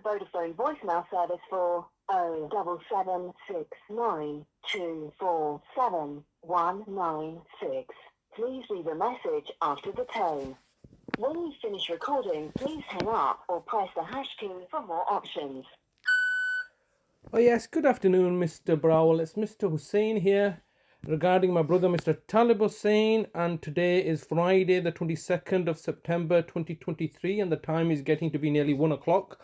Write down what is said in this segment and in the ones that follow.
Vodafone voicemail service for 07769247196. Please leave a message after the tone. When you finish recording, please hang up or press the hash key for more options. Oh yes, good afternoon, Mr. Browell. It's Mr. Hussain here regarding my brother, Mr. Talib Hussain, and today is Friday, the 22nd of September 2023, and the time is getting to be nearly 1 o'clock.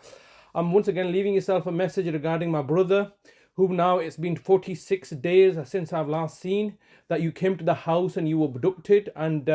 I'm once again leaving yourself a message regarding my brother, who now it's been 46 days since I've last seen that you came to the house and you were abducted, and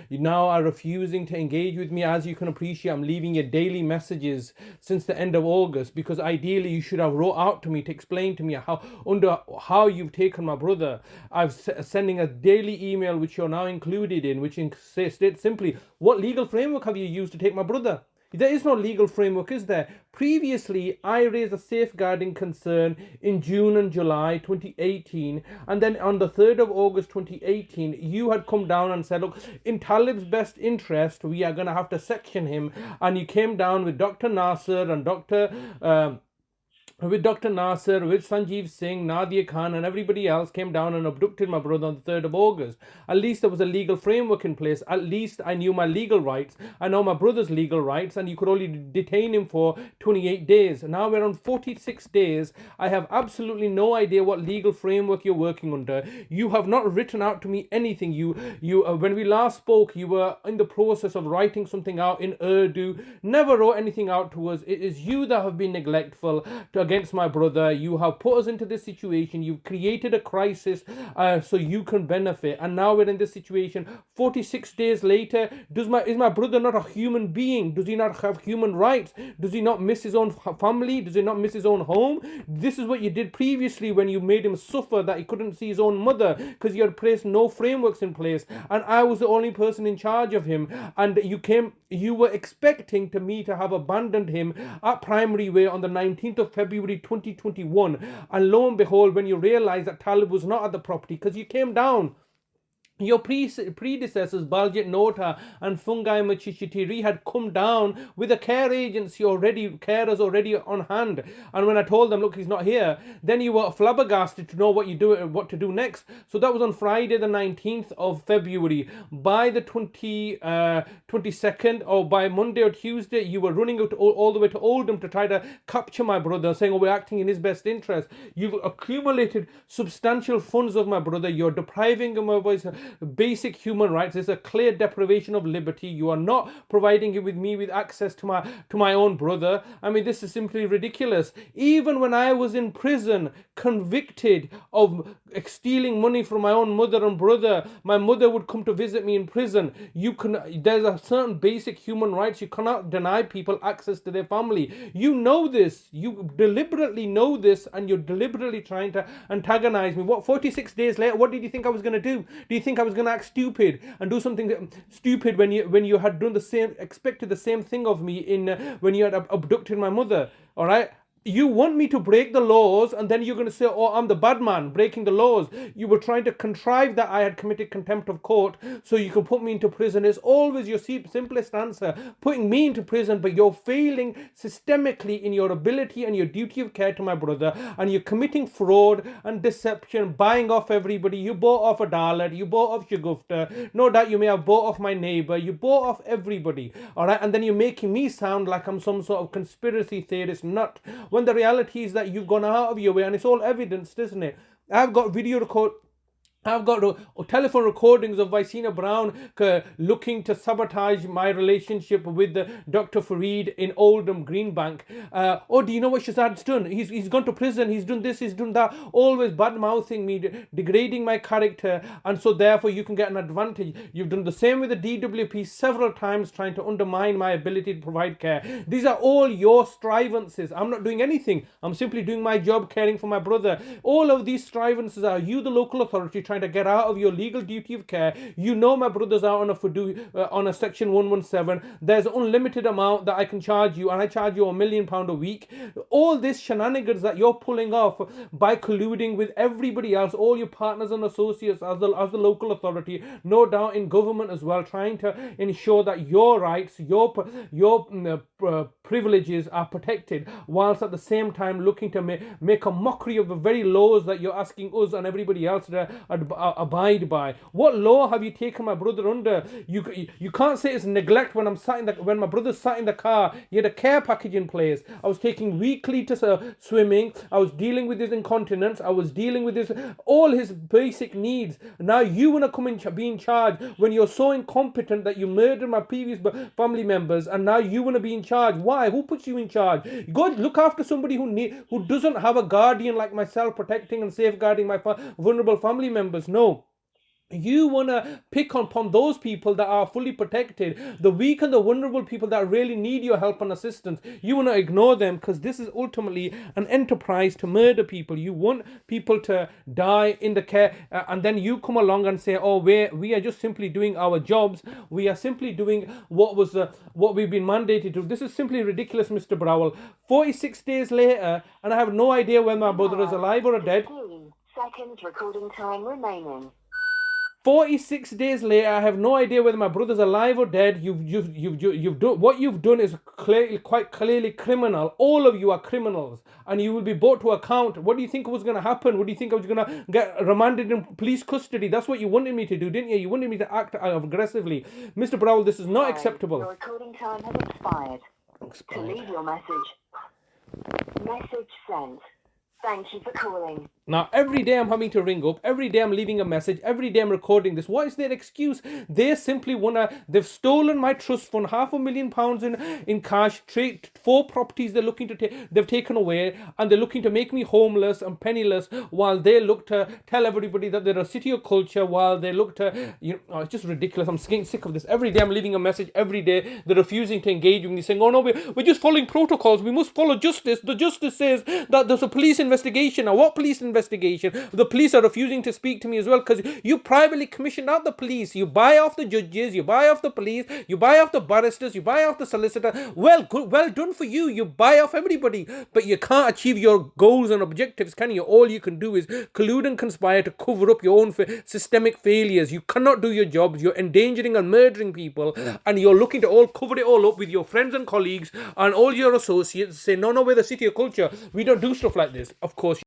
you now are refusing to engage with me. As you can appreciate, I'm leaving you daily messages since the end of August, because ideally you should have wrote out to me to explain to me how you've taken my brother. I'm sending a daily email which you're now included in, which states simply, what legal framework have you used to take my brother? There is no legal framework, is there? Previously, I raised a safeguarding concern in June and July 2018, and then on the 3rd of August 2018, you had come down and said, look, in Talib's best interest, we are going to have to section him, and you came down with Dr. Nasser and with Sanjeev Singh, Nadia Khan, and everybody else came down and abducted my brother on the 3rd of August. At least there was a legal framework in place. At least I knew my legal rights. I know my brother's legal rights, and you could only detain him for 28 days. Now we're on 46 days. I have absolutely no idea what legal framework you're working under. You have not written out to me anything. When we last spoke, you were in the process of writing something out in Urdu. Never wrote anything out to us. It is you that have been neglectful against my brother. You have put us into this situation. You've created a crisis so you can benefit, and now we're in this situation 46 days later. Is my brother not a human being? Does he not have human rights? Does he not miss his own family? Does he not miss his own home? This is what you did previously when you made him suffer that he couldn't see his own mother, because you had placed no frameworks in place, and I was the only person in charge of him, and you were expecting me to have abandoned him at Primary Way on the 19th of February 2021, and lo and behold, when you realize that Talib was not at the property, because you came down, your predecessors, Baljit Nota and Fungai Machishitiri, had come down with a care agency carers already on hand. And when I told them, look, he's not here, then you were flabbergasted to know what to do next. So that was on Friday, the 19th of February. By the 22nd, or by Monday or Tuesday, you were running out all the way to Oldham to try to capture my brother, saying, oh, we're acting in his best interest. You've accumulated substantial funds of my brother. You're depriving him of his basic human rights. It's a clear deprivation of liberty. You are not providing me with access to my own brother. I mean, this is simply ridiculous. Even when I was in prison, convicted of stealing money from my own mother and brother, my mother would come to visit me in prison. There's a certain basic human rights. You cannot deny people access to their family. You know this. You deliberately know this, and you're deliberately trying to antagonize me. 46 days later, what did you think I was going to do? Do you think I was going to act stupid and do something stupid when you had done expected the same thing of me when you had abducted my mother? All right. You want me to break the laws, and then you're going to say, oh, I'm the bad man breaking the laws. You were trying to contrive that I had committed contempt of court so you can put me into prison. It's always your simplest answer, putting me into prison, but you're failing systemically in your ability and your duty of care to my brother, and you're committing fraud and deception, buying off everybody. You bought off Adalat, you bought off Shagufta, no doubt you may have bought off my neighbor, you bought off everybody, all right, and then you're making me sound like I'm some sort of conspiracy theorist nut, when the reality is that you've gone out of your way, and it's all evidenced, isn't it? I've got telephone recordings of Vicina Brown looking to sabotage my relationship with Dr. Fareed in Oldham, Greenbank. Do you know what Shazad's done? He's gone to prison, he's done this, he's done that, always bad-mouthing me, degrading my character, and so therefore you can get an advantage. You've done the same with the DWP several times, trying to undermine my ability to provide care. These are all your strivances. I'm not doing anything. I'm simply doing my job, caring for my brother. All of these strivances are you, the local authority, trying to get out of your legal duty of care. You know my brother's out on a section 117. There's unlimited amount that I can charge you, and I charge you £1 million a week. All this shenanigans that you're pulling off by colluding with everybody else, all your partners and associates as the local authority, no doubt in government as well, trying to ensure that your rights, your privileges are protected, whilst at the same time looking to make a mockery of the very laws that you're asking us and everybody else to abide by. What law have you taken my brother under? You can't say it's neglect when when my brother sat in the car. He had a care package in place. I was taking weekly to swimming. I was dealing with his incontinence. I was dealing with all his basic needs. Now you want to come and be in charge when you're so incompetent that you murdered my previous family members, and now you want to be in charge. Why? Who puts you in charge? You go look after somebody who doesn't have a guardian like myself protecting and safeguarding my vulnerable family members. No. You want to pick upon those people that are fully protected, the weak and the vulnerable people that really need your help and assistance. You want to ignore them because this is ultimately an enterprise to murder people. You want people to die in the care, and then you come along and say, oh, we are just simply doing our jobs. We are simply doing what we've been mandated to. This is simply ridiculous, Mr. Browell. 46 days later, and I have no idea when my brother is alive or dead. 15 seconds recording time remaining. 46 days later, I have no idea whether my brother's alive or dead. You've done what you've done is quite clearly criminal. All of you are criminals, and you will be brought to account. What do you think was going to happen? What do you think I was going to get remanded in police custody? That's what you wanted me to do, didn't you? You wanted me to act aggressively, Mr. Browell. This is not acceptable. Your recording time has expired. To leave your message sent. Thank you for calling. Now, every day I'm having to ring up, every day I'm leaving a message, every day I'm recording this. What is their excuse? They simply they've stolen my trust fund, £500,000 in cash, 4 properties they've taken away, and they're looking to make me homeless and penniless while they look to tell everybody that they're a city of culture, while they look to, it's just ridiculous. I'm getting sick of this. Every day I'm leaving a message, every day they're refusing to engage with me, saying, oh no, we're just following protocols, we must follow justice. The justice says that there's a police investigation. Now, what police investigation? The police are refusing to speak to me as well because you privately commissioned out the police. You buy off the judges, you buy off the police, you buy off the barristers, you buy off the solicitor. Well done for you. You buy off everybody, but you can't achieve your goals and objectives, can you? All you can do is collude and conspire to cover up your own systemic failures. You cannot do your jobs. You're endangering and murdering people, and you're looking to cover it all up with your friends and colleagues and all your associates. Say, no, we're the city of culture. We don't do stuff like this. Of course.